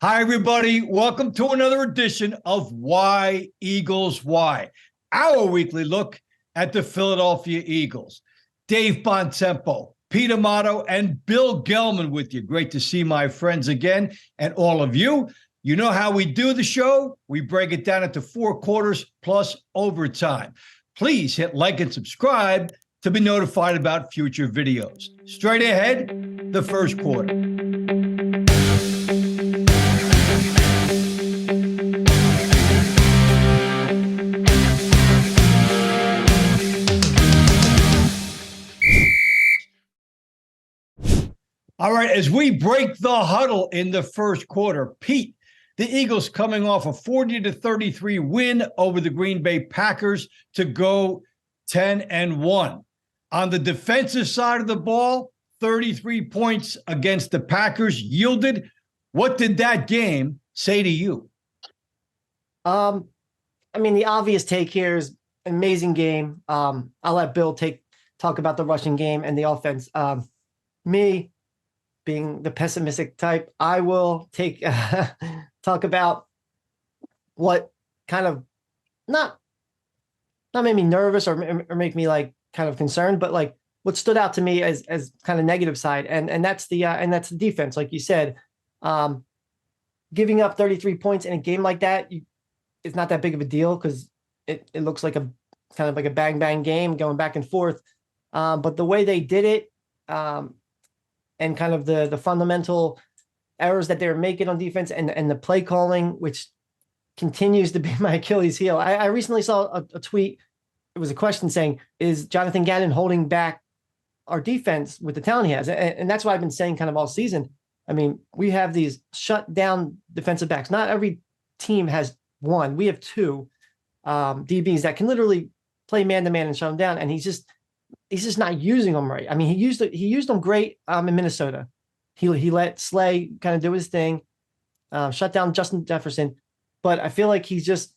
Hi, everybody. Welcome to another edition of Why Eagles Why, our weekly look at the Philadelphia Eagles. Dave Bontempo, Pete Amato, and Bill Gelman with you. Great to see my friends again and all of you. You know how we do the show. We break it down into 4 quarters plus overtime. Please hit like and subscribe to be notified about future videos. Straight ahead, the first quarter. All right, as we break the huddle in the first quarter, Pete, the Eagles coming off a 40-33 win over the Green Bay Packers to go 10-1. On the defensive side of the ball, 33 points against the Packers yielded. What did that game say to you? The obvious take here is amazing game. I'll let Bill talk about the rushing game and the offense. Me, being the pessimistic type, I will talk about what kind of not made me nervous or make me kind of concerned, but what stood out to me as kind of negative side, and that's the defense, like you said. Giving up 33 points in a game like that, it's not that big of a deal because it looks like a kind of like a bang bang game going back and forth. But the way they did it, and kind of the fundamental errors that they were making on defense and the play calling, which continues to be my Achilles heel. I recently saw a tweet. It was a question saying, is Jonathan Gannon holding back our defense with the talent he has? And that's what I've been saying kind of all season. I mean, we have these shut down defensive backs. Not every team has one. We have 2 DBs that can literally play man-to-man and shut them down. And he's just not using them right. I mean, he used them great in Minnesota. He let Slay kind of do his thing, shut down Justin Jefferson. But I feel like he's just,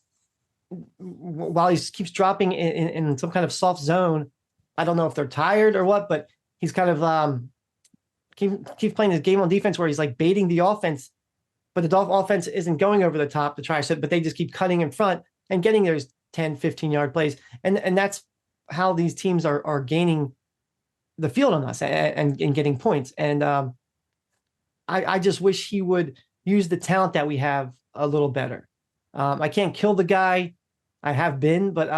while he keeps dropping in some kind of soft zone, I don't know if they're tired or what, but he's kind of keeps playing his game on defense where he's like baiting the offense, but the offense isn't going over the top to try to, but they just keep cutting in front and getting those 10, 15-yard plays. And that's how these teams are gaining the field on us and getting points. And I just wish he would use the talent that we have a little better. I can't kill the guy. I have been, but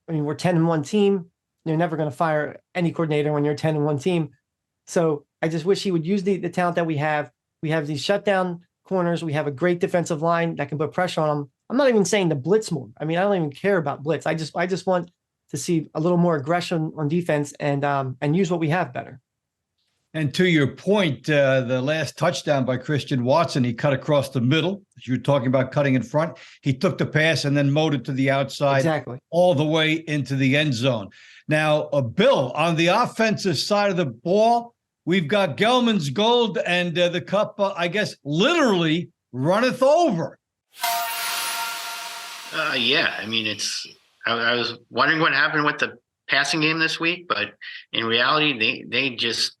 we're 10-1 team. You're never going to fire any coordinator when you're a 10-1 team. So I just wish he would use the talent that we have. We have these shutdown corners. We have a great defensive line that can put pressure on them. I'm not even saying to blitz more. I mean, I don't even care about blitz. I just want to see a little more aggression on defense and use what we have better. And to your point, the last touchdown by Christian Watson, he cut across the middle. As you were talking about cutting in front, he took the pass and then mowed it to the outside, exactly, all the way into the end zone. Now, Bill, on the offensive side of the ball, we've got Gelman's gold, and the cup, I guess, literally runneth over. Yeah, I mean, I was wondering what happened with the passing game this week, but in reality, they just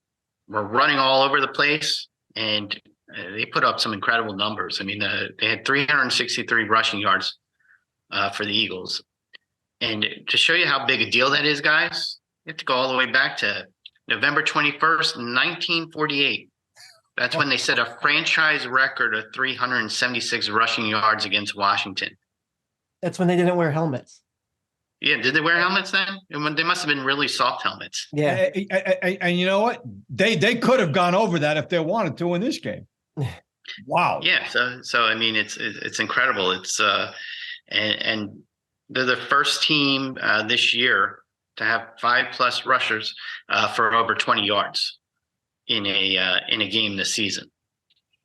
were running all over the place, and they put up some incredible numbers. I mean, they had 363 rushing yards for the Eagles. And to show you how big a deal that is, guys, you have to go all the way back to November 21st, 1948. That's when they set a franchise record of 376 rushing yards against Washington. That's when they didn't wear helmets. Yeah, did they wear helmets then? They must have been really soft helmets. Yeah, and you know what? They could have gone over that if they wanted to in this game. Wow. Yeah. So I mean, it's incredible. It's and they're the first team this year to have 5+ rushers for over 20 yards in a game this season.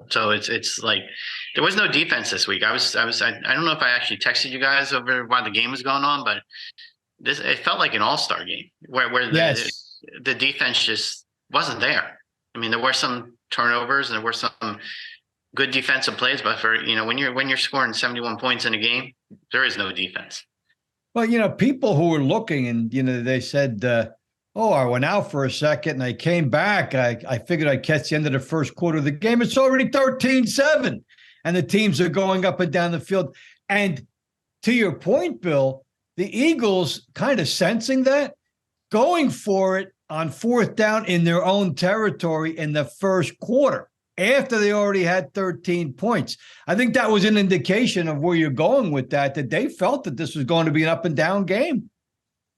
So it's like there was no defense this week. I don't know if I actually texted you guys over while the game was going on, but it felt like an all-star game where the defense just wasn't there. I mean, there were some turnovers and there were some good defensive plays, but for when you're scoring 71 points in a game, there is no defense. Well, people who were looking and they said, oh, I went out for a second and I came back. I figured I'd catch the end of the first quarter of the game. It's already 13-7. and the teams are going up and down the field. And to your point, Bill, the Eagles kind of sensing that, going for it on fourth down in their own territory in the first quarter after they already had 13 points. I think that was an indication of where you're going with that they felt that this was going to be an up and down game.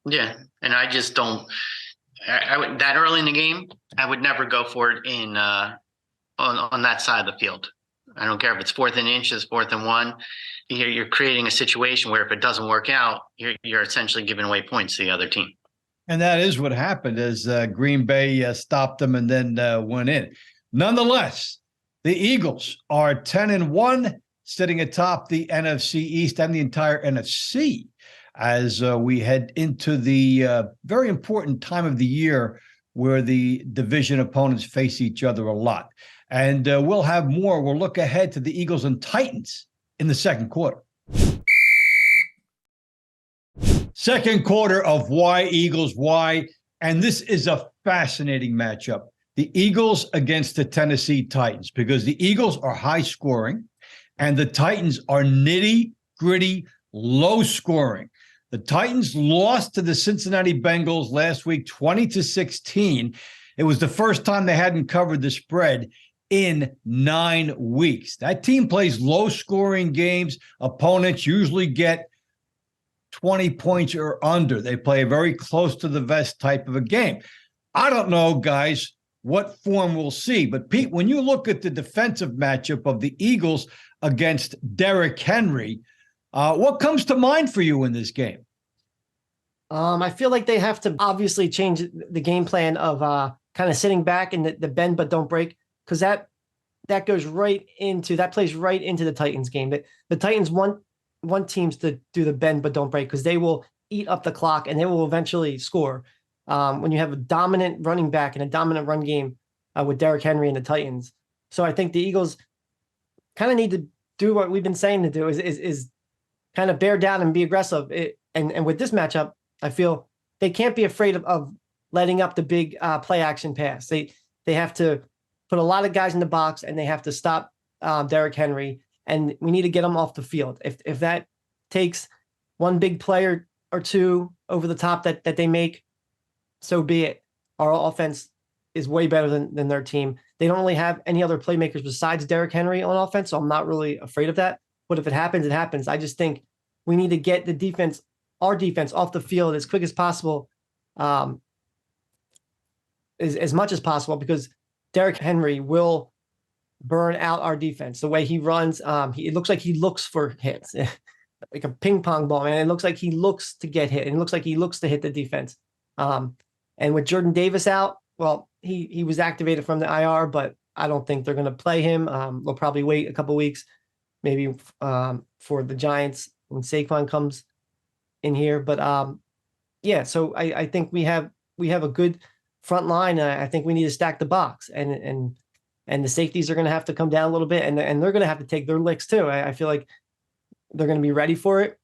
Yeah, and I just don't. I would, that early in the game, I would never go for it on that side of the field. I don't care if it's 4th and inches, 4th and 1. You're creating a situation where if it doesn't work out, you're essentially giving away points to the other team. And that is what happened as Green Bay stopped them and then went in. Nonetheless, the Eagles are 10-1, sitting atop the NFC East and the entire NFC as we head into the very important time of the year where the division opponents face each other a lot. And we'll have more. We'll look ahead to the Eagles and Titans in the second quarter. Second quarter of Why Eagles Why, and this is a fascinating matchup. The Eagles against the Tennessee Titans, because the Eagles are high scoring and the Titans are nitty-gritty, low scoring. The Titans lost to the Cincinnati Bengals last week, 20-16. It was the first time they hadn't covered the spread in 9 weeks. That team plays low-scoring games. Opponents usually get 20 points or under. They play a very close to the vest type of a game. I don't know, guys, what form we'll see. But, Pete, when you look at the defensive matchup of the Eagles against Derrick Henry, what comes to mind for you in this game? I feel like they have to obviously change the game plan of kind of sitting back and the bend but don't break, because that plays right into the Titans game. The Titans want teams to do the bend but don't break because they will eat up the clock and they will eventually score. When you have a dominant running back and a dominant run game with Derrick Henry and the Titans. So I think the Eagles kind of need to do what we've been saying to do is kind of bear down and be aggressive. And with this matchup, I feel they can't be afraid of letting up the big play action pass. They have to put a lot of guys in the box and they have to stop Derrick Henry, and we need to get them off the field. If that takes one big player or two over the top that they make, so be it. Our offense is way better than their team. They don't really have any other playmakers besides Derrick Henry on offense, so I'm not really afraid of that. But if it happens, it happens. I just think we need to get our defense off the field as quick as possible, as much as possible, because Derrick Henry will burn out our defense. The way he runs, it looks like he looks for hits, like a ping pong ball, man. It looks like he looks to get hit, and it looks like he looks to hit the defense. And with Jordan Davis out, well, he was activated from the IR, but I don't think they're going to play him. They'll probably wait a couple weeks, maybe for the Giants when Saquon comes in here. But yeah, so I think we have a good front line. I think we need to stack the box, and the safeties are going to have to come down a little bit, and they're going to have to take their licks too. I feel like they're going to be ready for it.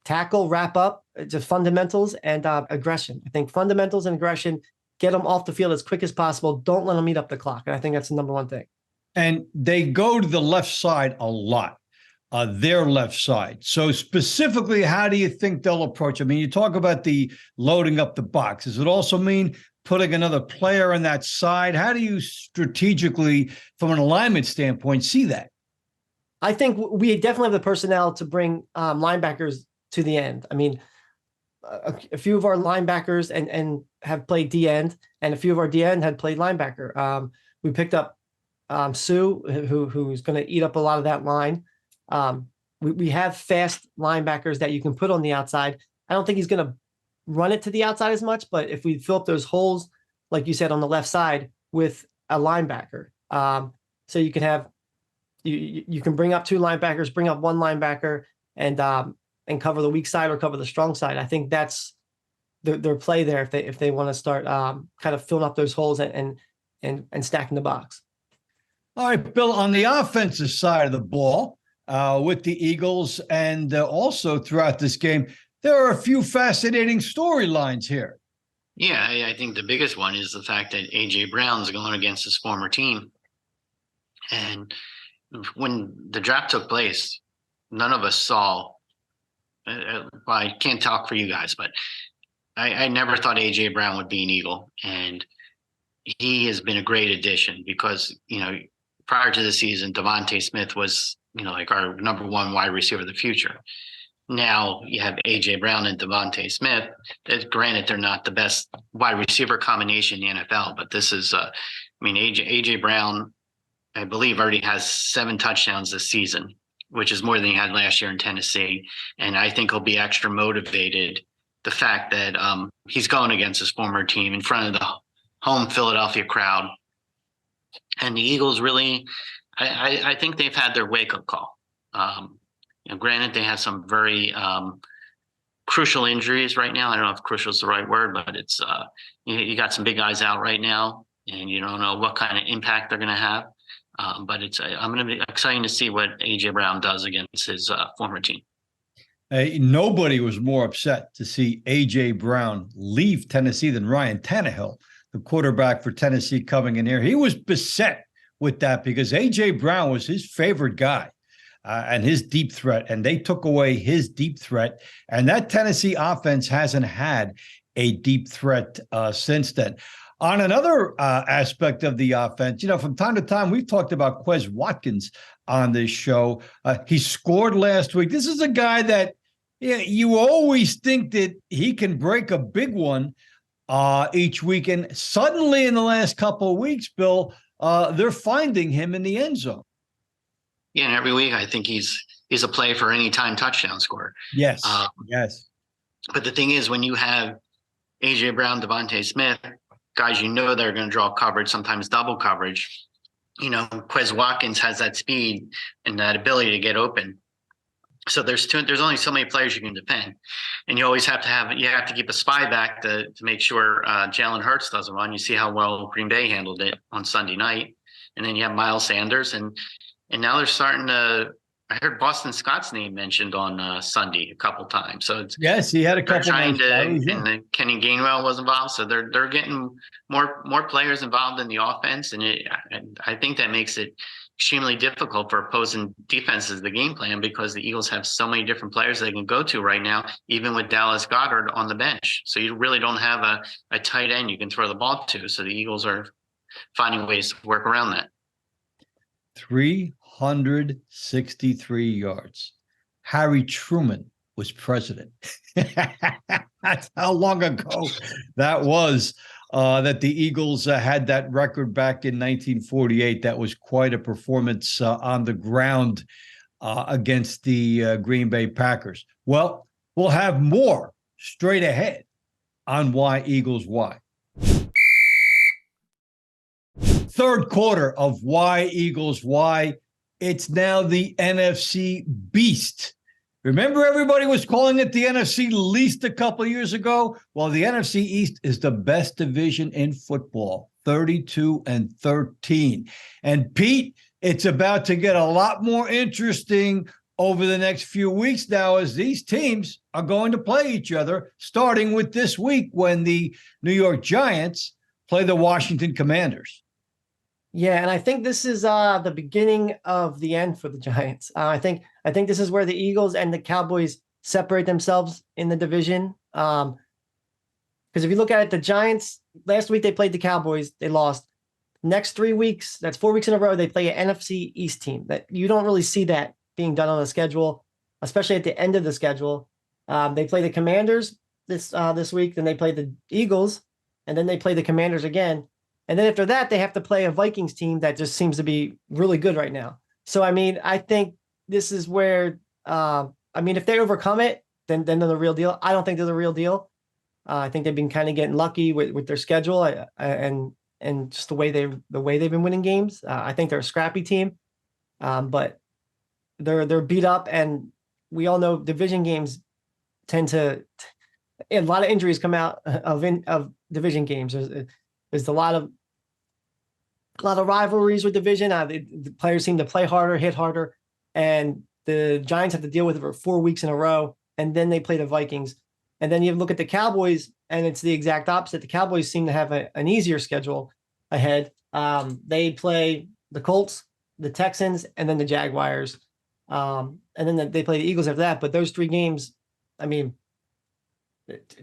Tackle, wrap up, just fundamentals and aggression. I think fundamentals and aggression, get them off the field as quick as possible. Don't let them eat up the clock. And I think that's the number one thing. And they go to the left side a lot, their left side. So specifically, how do you think they'll approach? I mean, you talk about the loading up the box. Does it also mean putting another player on that side? How do you strategically, from an alignment standpoint, see that? I think we definitely have the personnel to bring linebackers to the end. I mean, a few of our linebackers and have played D end, and a few of our D end had played linebacker. We picked up Sue, who's going to eat up a lot of that line. We have fast linebackers that you can put on the outside. I don't think he's going to run it to the outside as much, but if we fill up those holes, like you said, on the left side with a linebacker, so you can have you can bring up two linebackers, bring up one linebacker, and cover the weak side or cover the strong side. I think that's their play there if they want to start kind of filling up those holes and stacking the box. All right, Bill, on the offensive side of the ball with the Eagles and also throughout this game, there are a few fascinating storylines here. Yeah, I think the biggest one is the fact that A.J. Brown's going against his former team. And when the draft took place, none of us saw. Well, I can't talk for you guys, but I never thought AJ Brown would be an Eagle, and he has been a great addition because prior to the season, Devontae Smith was like our number one wide receiver of the future. Now you have AJ Brown and Devontae Smith. Granted, they're not the best wide receiver combination in the NFL, but this is, AJ Brown, I believe, already has 7 touchdowns this season, which is more than he had last year in Tennessee. And I think he'll be extra motivated. The fact that he's going against his former team in front of the home Philadelphia crowd. And the Eagles really, I think they've had their wake-up call. Granted, they have some very crucial injuries right now. I don't know if crucial is the right word, but it's you got some big guys out right now, and you don't know what kind of impact they're going to have. But I'm going to be excited to see what AJ Brown does against his former team. Nobody was more upset to see AJ Brown leave Tennessee than Ryan Tannehill, the quarterback for Tennessee, coming in here. He was beset with that because AJ Brown was his favorite guy and his deep threat, and they took away his deep threat. And that Tennessee offense hasn't had a deep threat since then. On another aspect of the offense, from time to time, we've talked about Quez Watkins on this show. He scored last week. This is a guy that you always think that he can break a big one each week. And suddenly in the last couple of weeks, Bill, they're finding him in the end zone. Yeah, and every week I think he's a play for any time touchdown score. Yes, yes. But the thing is, when you have AJ Brown, Devontae Smith, guys they're going to draw coverage, sometimes double coverage. Quez Watkins has that speed and that ability to get open. So there's only so many players you can defend, and you always have to keep a spy back to make sure Jalen Hurts doesn't run. You see how well Green Bay handled it on Sunday night, and then you have Miles Sanders, and now they're starting to. I heard Boston Scott's name mentioned on Sunday a couple times. So yes, he had a couple. And Kenny Gainwell was involved, so they're getting more players involved in the offense, and I think that makes it extremely difficult for opposing defenses, the game plan, because the Eagles have so many different players they can go to right now, even with Dallas Goedert on the bench. So you really don't have a tight end you can throw the ball to. So the Eagles are finding ways to work around that. 363 yards. Harry Truman was president. That's how long ago that was. That the Eagles had that record back in 1948. That was quite a performance on the ground against the Green Bay Packers. Well, we'll have more straight ahead on Why Eagles Why. Third quarter of Why Eagles Why. It's now the NFC Beast. Remember, everybody was calling it the NFC Least a couple of years ago? Well, the NFC East is the best division in football, 32-13. And Pete, it's about to get a lot more interesting over the next few weeks now, as these teams are going to play each other, starting with this week when the New York Giants play the Washington Commanders. Yeah, and I think this is the beginning of the end for the Giants. I think this is where the Eagles and the Cowboys separate themselves in the division. Because if you look at it, the Giants, last week they played the Cowboys, they lost. Next 3 weeks, that's 4 weeks in a row, they play an NFC East team. That you don't really see that being done on the schedule, especially at the end of the schedule. They play the Commanders this week, then they play the Eagles, and then they play the Commanders again. And then after that, they have to play a Vikings team that just seems to be really good right now. So, I think this is where, if they overcome it, then they're the real deal. I don't think they're the real deal. I think they've been kind of getting lucky with their schedule and just the way they've been winning games. I think they're a scrappy team, but they're beat up, and we all know division games tend to. A lot of injuries come out of division games. There's a lot of rivalries with division. The players seem to play harder, hit harder, and the Giants have to deal with it for 4 weeks in a row, and then they play the Vikings. And then you look at the Cowboys, and it's the exact opposite. The Cowboys seem to have an easier schedule ahead. They play the Colts, the Texans, and then the Jaguars. And then they play the Eagles after that. But those 3 games, I mean,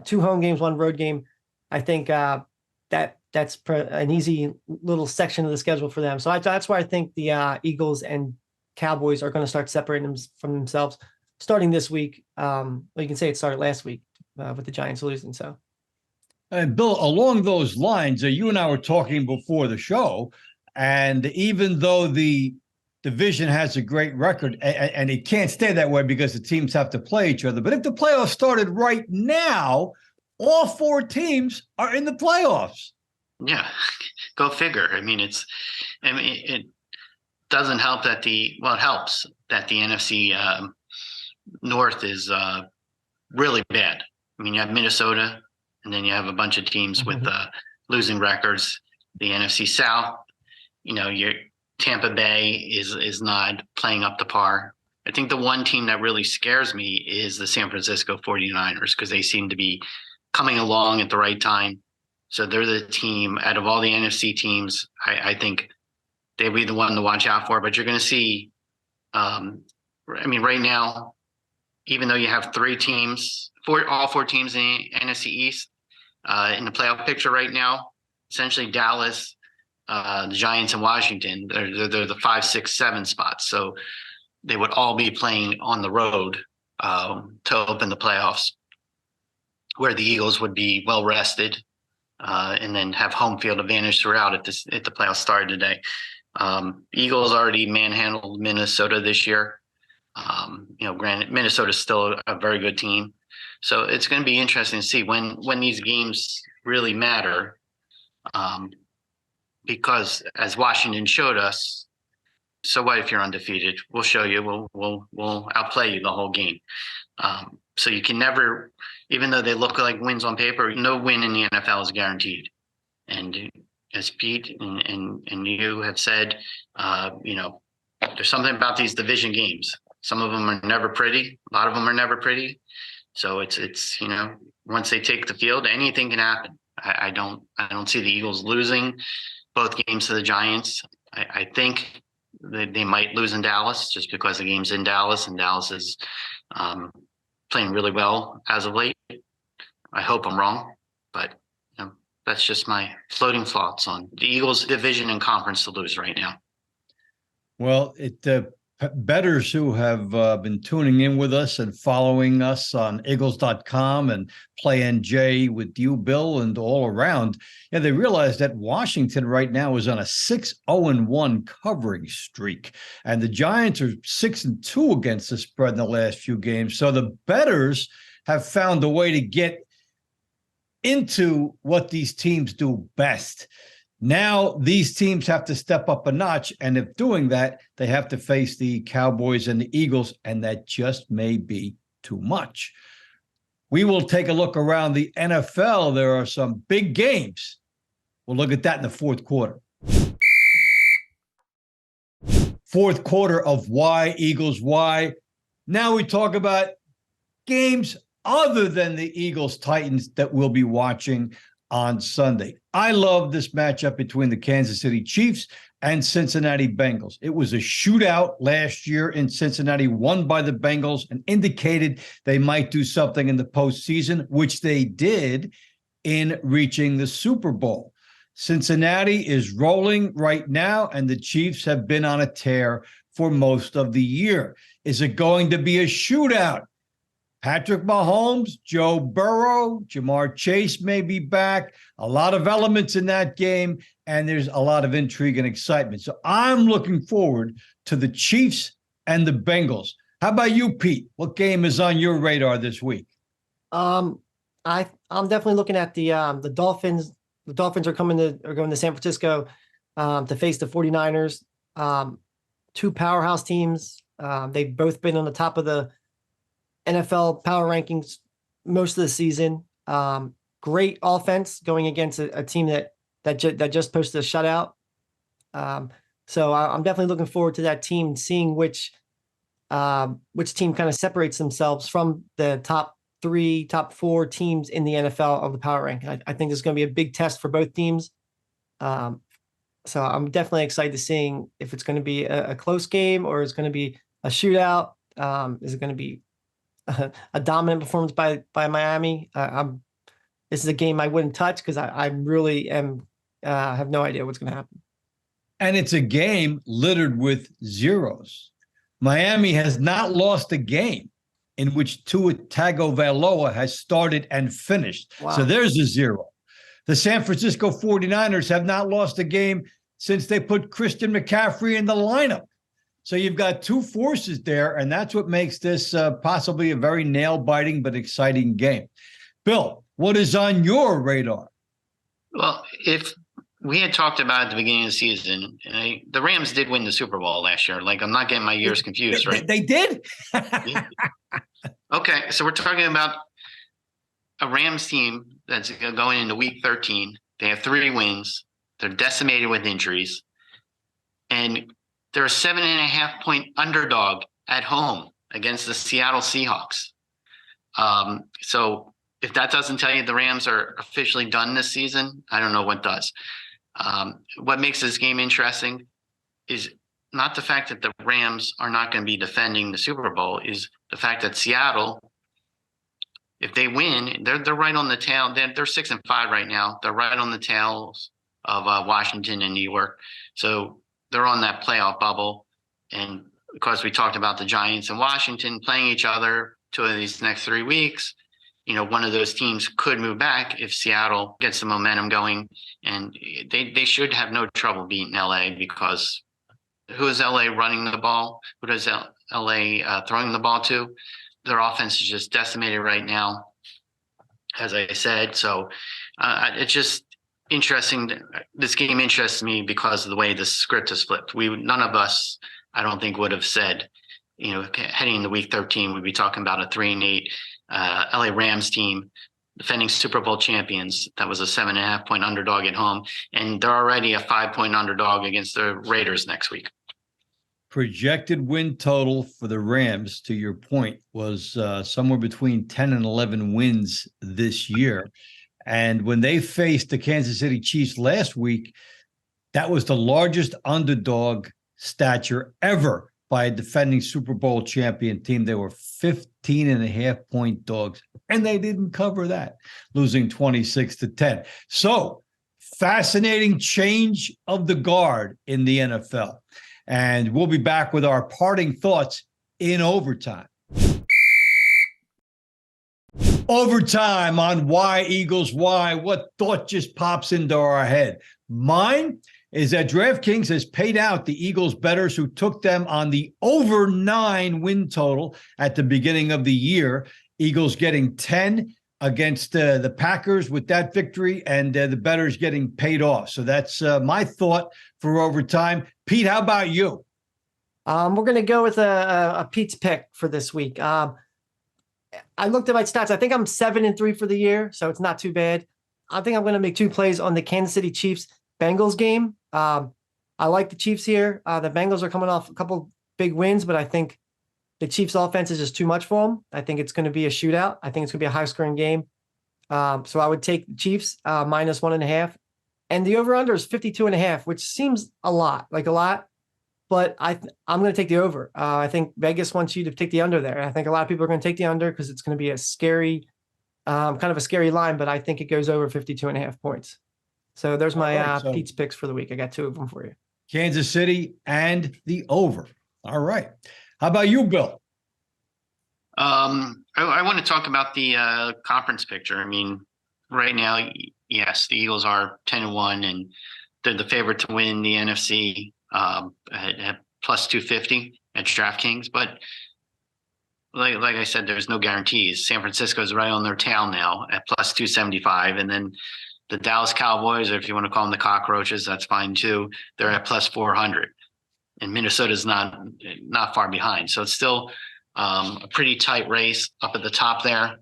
2 home games, 1 road game. I think that's an easy little section of the schedule for them. So that's why I think the Eagles and Cowboys are going to start separating them from themselves starting this week. Well, you can say it started last week with the Giants losing. So, And Bill, along those lines, you and I were talking before the show, and even though the division has a great record, and it can't stay that way because the teams have to play each other, but if the playoffs started right now, all 4 teams are in the playoffs. Yeah, go figure. I mean, it doesn't help that it helps that the NFC North is really bad. I mean, you have Minnesota, and then you have a bunch of teams with losing records. The NFC South, your Tampa Bay is not playing up to par. I think the one team that really scares me is the San Francisco 49ers, because they seem to be coming along at the right time. So they're the team out of all the NFC teams. I think they'll be the one to watch out for. But you're going to see, right now, even though you have 3 teams, all 4 teams in the NFC East in the playoff picture right now, essentially Dallas, the Giants, and Washington, they're the 5, 6, 7 spots. So they would all be playing on the road to open the playoffs, where the Eagles would be well rested and then have home field advantage throughout if the playoffs started today. Eagles already manhandled Minnesota this year. Granted, Minnesota's still a very good team. So it's going to be interesting to see when these games really matter. Because as Washington showed us, so what if you're undefeated? We'll show you. We'll outplay you the whole game. So you can never, even though they look like wins on paper, no win in the NFL is guaranteed. And as Pete and you have said, there's something about these division games. Some of them are never pretty. A lot of them are never pretty. So it's once they take the field, anything can happen. I don't see the Eagles losing both games to the Giants. I think they might lose in Dallas just because the game's in Dallas, and Dallas is playing really well as of late. I hope I'm wrong, but that's just my floating thoughts on the Eagles' division and conference to lose right now. Well, bettors who have been tuning in with us and following us on Eagles.com and Play NJ with you, Bill, and all around, they realize that Washington right now is on a 6-0-1 covering streak, and the Giants are 6-2 against the spread in the last few games. So the bettors have found a way to get into what these teams do best. Now these teams have to step up a notch, and if doing that, they have to face the Cowboys and the Eagles, and that just may be too much. We will take a look around the NFL. There are some big games. We'll look at that in the fourth quarter. Fourth quarter of Why Eagles Why. Now we talk about games other than the Eagles-Titans that we'll be watching on Sunday. I love this matchup between the Kansas City Chiefs and Cincinnati Bengals. It was a shootout last year in Cincinnati, won by the Bengals, and indicated they might do something in the postseason, which they did in reaching the Super Bowl. Cincinnati is rolling right now, and the Chiefs have been on a tear for most of the year. Is it going to be a shootout? Patrick Mahomes, Joe Burrow, Jamar Chase may be back. A lot of elements in that game, and there's a lot of intrigue and excitement. So I'm looking forward to the Chiefs and the Bengals. How about you, Pete? What game is on your radar this week? I'm definitely looking at the Dolphins. The Dolphins are going to San Francisco to face the 49ers. 2 powerhouse teams. They've both been on the top of the NFL power rankings most of the season. Great offense going against a team that just posted a shutout. So I'm definitely looking forward to that team, seeing which team kind of separates themselves from the top 3, top 4 teams in the NFL of the power ranking. I think there's going to be a big test for both teams. So I'm definitely excited to seeing if it's going to be a close game or it's going to be a shootout. Is it going to be a dominant performance by Miami? This is a game I wouldn't touch because I really am have no idea what's going to happen. And it's a game littered with zeros. Miami has not lost a game in which Tua Tagovailoa has started and finished. Wow. So there's a zero. The San Francisco 49ers have not lost a game since they put Christian McCaffrey in the lineup. So you've got two forces there, and that's what makes this possibly a very nail-biting but exciting game. Bill, what is on your radar? Well, if we had talked about at the beginning of the season, the Rams did win the Super Bowl last year. Like, I'm not getting my years confused, right? They did? Yeah. Okay, so we're talking about a Rams team that's going into week 13. They have 3 wins. They're decimated with injuries. And they're a 7.5-point underdog at home against the Seattle Seahawks. So if that doesn't tell you the Rams are officially done this season, I don't know what does. What makes this game interesting is not the fact that the Rams are not going to be defending the Super Bowl, is the fact that Seattle, if they win, they're right on the tail. They're 6-5 right now. They're right on the tails of Washington and New York. So they're on that playoff bubble. And of course, we talked about the Giants and Washington playing each other 2 of these next 3 weeks. One of those teams could move back if Seattle gets the momentum going, and they should have no trouble beating LA, because who is LA running the ball? Who does LA throwing the ball to? Their offense is just decimated right now, as I said. So it's just interesting. This game interests me because of the way the script is flipped. None of us, I don't think, would have said, heading into week 13, we'd be talking about a 3-8 LA Rams team, defending Super Bowl champions. That was a 7.5-point underdog at home, and they're already a 5-point underdog against the Raiders next week. Projected win total for the Rams, to your point, was somewhere between 10 and 11 wins this year. And when they faced the Kansas City Chiefs last week, that was the largest underdog stature ever by a defending Super Bowl champion team. They were 15.5-point dogs, and they didn't cover that, losing 26-10. So, fascinating change of the guard in the NFL. And we'll be back with our parting thoughts in overtime. Overtime on Why Eagles Why. What thought just pops into our head? Mine is that DraftKings has paid out the Eagles bettors who took them on the over 9 win total at the beginning of the year. Eagles getting 10 against the Packers with that victory, and the bettors getting paid off. So that's my thought for overtime. Pete, how about you? We're going to go with a Pete's pick for this week. I looked at my stats. I think I'm 7-3 for the year, so it's not too bad. I think I'm going to make 2 plays on the Kansas City Chiefs Bengals game. I like the Chiefs here. The Bengals are coming off a couple big wins, but I think the Chiefs offense is just too much for them. I think it's going to be a shootout. I think it's going to be a high scoring game. So I would take the Chiefs minus 1.5, and the over under is 52.5, which seems a lot, but I'm going to take the over. I think Vegas wants you to take the under there. I think a lot of people are going to take the under because it's going to be a scary, kind of a scary line, but I think it goes over 52.5 points. So there's my Pete's picks for the week. I got 2 of them for you. Kansas City and the over. All right. How about you, Bill? I want to talk about the conference picture. I mean, right now, yes, the Eagles are 10-1, and they're the favorite to win the NFC at plus 250 at DraftKings. But like I said, there's no guarantees. San Francisco's right on their tail now at plus 275, and then the Dallas Cowboys, or if you want to call them the Cockroaches, that's fine too. They're at plus 400, and Minnesota's not far behind. So it's still a pretty tight race up at the top there.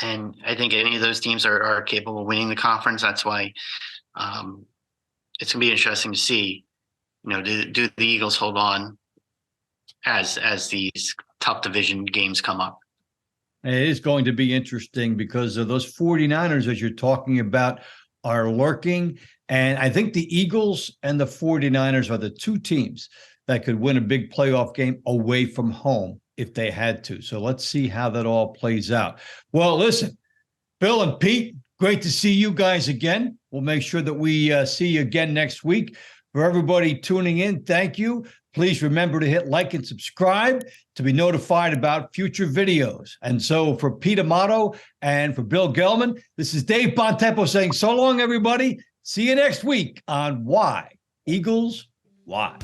And I think any of those teams are capable of winning the conference. That's why it's going to be interesting to see, do the Eagles hold on as these tough division games come up? It is going to be interesting because of those 49ers, as you're talking about, are lurking. And I think the Eagles and the 49ers are the two teams that could win a big playoff game away from home if they had to. So let's see how that all plays out. Well, listen, Bill and Pete, great to see you guys again. We'll make sure that we see you again next week. For everybody tuning in, thank you. Please remember to hit like and subscribe to be notified about future videos. And so for Pete Amato and for Bill Gelman, this is Dave Bontempo saying so long, everybody. See you next week on Why Eagles Why.